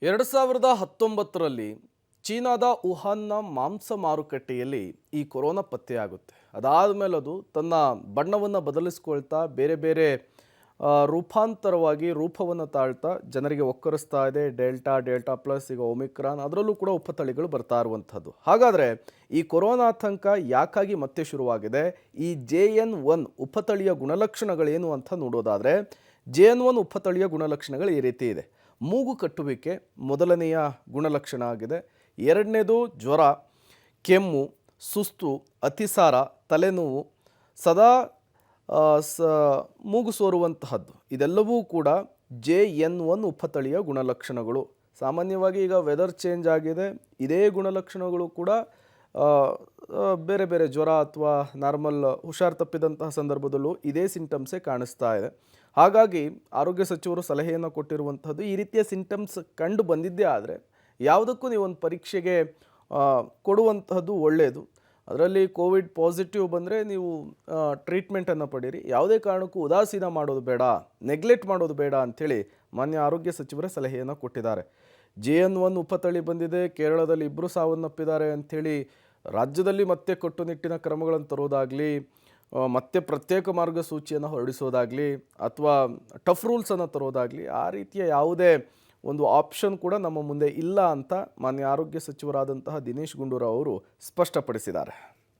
2019ರಲ್ಲಿ ಚೀನಾದ ವುಹಾನ್ನ ಮಾಂಸ ಮಾರುಕಟ್ಟೆಯಲ್ಲಿ ಈ ಕೊರೋನಾ ಪತ್ತೆಯಾಗುತ್ತೆ. ಅದಾದ ಮೇಲೆ ಅದು ತನ್ನ ಬಣ್ಣವನ್ನು ಬದಲಿಸ್ಕೊಳ್ತಾ ಬೇರೆ ಬೇರೆ ರೂಪಾಂತರವಾಗಿ ರೂಪವನ್ನು ತಾಳ್ತಾ ಜನರಿಗೆ ಒಕ್ಕರಿಸ್ತಾ ಇದೆ. ಡೆಲ್ಟಾ ಪ್ಲಸ್, ಈಗ ಒಮಿಕ್ರಾನ್, ಅದರಲ್ಲೂ ಕೂಡ ಉಪತಳಿಗಳು ಬರ್ತಾ ಇರುವಂಥದ್ದು. ಹಾಗಾದರೆ ಈ ಕೊರೋನಾ ಆತಂಕ ಯಾಕಾಗಿ ಮತ್ತೆ ಶುರುವಾಗಿದೆ? ಈ JN1 ಉಪತಳಿಯ ಗುಣಲಕ್ಷಣಗಳೇನು ಅಂತ ನೋಡೋದಾದರೆ, JN1 ಉಪತಳಿಯ ಗುಣಲಕ್ಷಣಗಳು ಈ ರೀತಿ ಇದೆ. ಮೂಗು ಕಟ್ಟುವಿಕೆ ಮೊದಲನೆಯ ಗುಣಲಕ್ಷಣ ಆಗಿದೆ. ಎರಡನೇದು ಜ್ವರ, ಕೆಮ್ಮು, ಸುಸ್ತು, ಅತಿಸಾರ, ತಲೆನೋವು, ಸದಾ ಮೂಗು ಸೋರುವಂತಹದ್ದು. ಇದೆಲ್ಲವೂ ಕೂಡ JN1 ಉಪತಳಿಯ ಗುಣಲಕ್ಷಣಗಳು. ಸಾಮಾನ್ಯವಾಗಿ ಈಗ ವೆದರ್ ಚೇಂಜ್ ಆಗಿದೆ, ಇದೇ ಗುಣಲಕ್ಷಣಗಳು ಕೂಡ ಬೇರೆ ಬೇರೆ ಜ್ವರ ಅಥವಾ ನಾರ್ಮಲ್ ಹುಷಾರು ತಪ್ಪಿದಂತಹ ಸಂದರ್ಭದಲ್ಲೂ ಇದೇ ಸಿಂಟಮ್ಸೇ ಕಾಣಿಸ್ತಾ ಇದೆ. ಹಾಗಾಗಿ ಆರೋಗ್ಯ ಸಚಿವರು ಸಲಹೆಯನ್ನು ಕೊಟ್ಟಿರುವಂಥದ್ದು, ಈ ರೀತಿಯ ಸಿಂಟಮ್ಸ್ ಕಂಡು ಬಂದಿದ್ದೇ ಆದರೆ ಯಾವುದಕ್ಕೂ ನೀವು ಒಂದು ಪರೀಕ್ಷೆಗೆ ಕೊಡುವಂತಹದ್ದು ಒಳ್ಳೆಯದು. ಅದರಲ್ಲಿ ಕೋವಿಡ್ ಪಾಸಿಟಿವ್ ಬಂದರೆ ನೀವು ಟ್ರೀಟ್ಮೆಂಟನ್ನು ಪಡೀರಿ. ಯಾವುದೇ ಕಾರಣಕ್ಕೂ ಉದಾಸೀನ ಮಾಡೋದು ಬೇಡ, ನೆಗ್ಲೆಕ್ಟ್ ಮಾಡೋದು ಬೇಡ ಅಂಥೇಳಿ ಮಾನ್ಯ ಆರೋಗ್ಯ ಸಚಿವರೇ ಸಲಹೆಯನ್ನು ಕೊಟ್ಟಿದ್ದಾರೆ. JN1 ಉಪತಳಿ ಬಂದಿದೆ, ಕೇರಳದಲ್ಲಿ 2 ಸಾವನ್ನಪ್ಪಿದ್ದಾರೆ ಅಂಥೇಳಿ ರಾಜ್ಯದಲ್ಲಿ ಮತ್ತೆ ಕಟ್ಟುನಿಟ್ಟಿನ ಕ್ರಮಗಳನ್ನು ತರೋದಾಗಲಿ, ಮತ್ತೆ ಪ್ರತ್ಯೇಕ ಮಾರ್ಗಸೂಚಿಯನ್ನು ಹೊರಡಿಸೋದಾಗಲಿ ಅಥವಾ ಟಫ್ ರೂಲ್ಸನ್ನು ತರೋದಾಗಲಿ, ಆ ರೀತಿಯ ಯಾವುದೇ ಒಂದು ಆಪ್ಷನ್ ಕೂಡ ನಮ್ಮ ಮುಂದೆ ಇಲ್ಲ ಅಂತ ಮಾನ್ಯ ಆರೋಗ್ಯ ಸಚಿವರಾದಂತಹ ದಿನೇಶ್ ಗುಂಡೂರಾವ್ ಅವರು ಸ್ಪಷ್ಟಪಡಿಸಿದ್ದಾರೆ.